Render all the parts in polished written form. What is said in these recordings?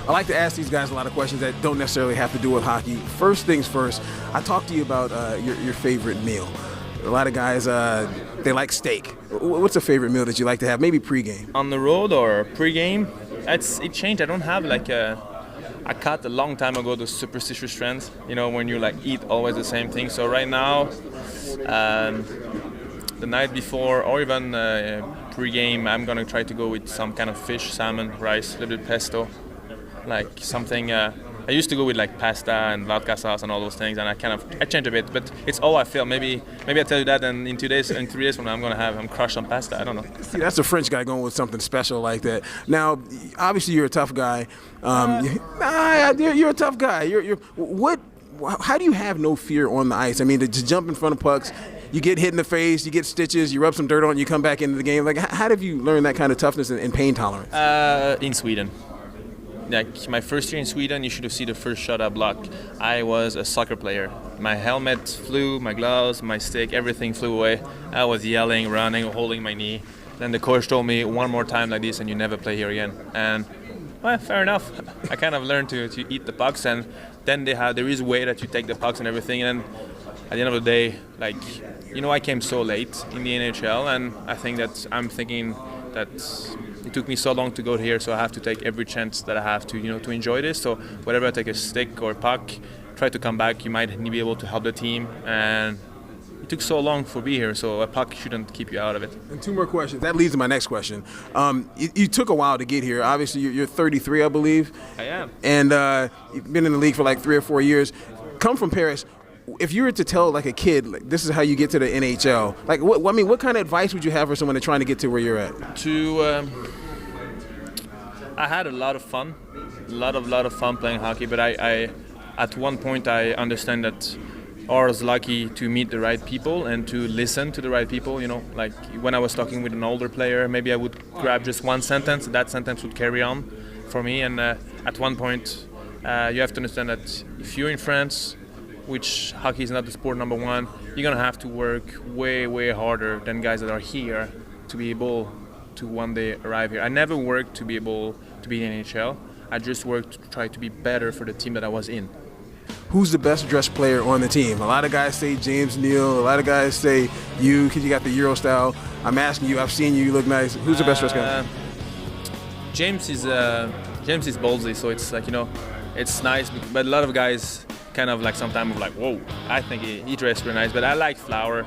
I like to ask these guys a lot of questions that don't necessarily have to do with hockey. First things first, I talked to you about your favorite meal. A lot of guys, they like steak. What's a favorite meal that you like to have? Maybe pregame. On the road or pregame, it changed. I don't have I cut a long time ago those superstitious trends, when you eat always the same thing. So right now, the night before or even pre-game, I'm gonna try to go with some kind of fish, salmon, rice, a little bit pesto, like something. I used to go with pasta and vodka sauce and all those things, and I change a bit, but it's all I feel. Maybe I tell you that, and in 3 days from now, I'm crushed on pasta. I don't know. See, that's a French guy going with something special like that. Now, obviously, you're a tough guy. You're a tough guy. How do you have no fear on the ice? I mean, to just jump in front of pucks, you get hit in the face, you get stitches, you rub some dirt on, you come back into the game. How have you learned that kind of toughness and pain tolerance? In Sweden. My first year in Sweden, you should have seen the first shot I blocked. I was a soccer player. My helmet flew, my gloves, my stick, everything flew away. I was yelling, running, holding my knee. Then the coach told me, one more time like this and you never play here again. And well, fair enough. I kind of learned to eat the pucks, and then there is a way that you take the pucks and everything. And at the end of the day, I came so late in the NHL, and I think that I'm thinking that it took me so long to go here, so I have to take every chance that I have to enjoy this. So whatever I take a stick or puck, try to come back. You might be able to help the team, and it took so long for be here, so a puck shouldn't keep you out of it. And 2 more questions. That leads to my next question. You took a while to get here. Obviously, you're 33, I believe. I am. And you've been in the league for 3 or 4 years. Come from Paris. If you were to tell a kid, this is how you get to the NHL, what kind of advice would you have for someone that's trying to get to where you're at? I had a lot of fun, a lot of fun playing hockey, but I at one point I understand that I was lucky to meet the right people and to listen to the right people. When I was talking with an older player, maybe I would grab just one sentence, that sentence would carry on for me. And at one point, you have to understand that if you're in France, which hockey is not the sport number one, you're gonna have to work way, way harder than guys that are here to be able to one day arrive here. I never worked to be able to be in the NHL. I just worked to try to be better for the team that I was in. Who's the best dressed player on the team? A lot of guys say James Neal. A lot of guys say you because you got the Euro style. I'm asking you. I've seen you. You look nice. Who's the best dressed guy? James is ballsy, so it's it's nice. But a lot of guys kind of sometimes whoa. I think he dressed really nice. But I like Flower.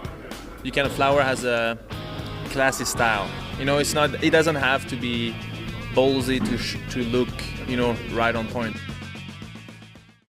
Flower has a classy style. It doesn't have to be ballsy to look right on point.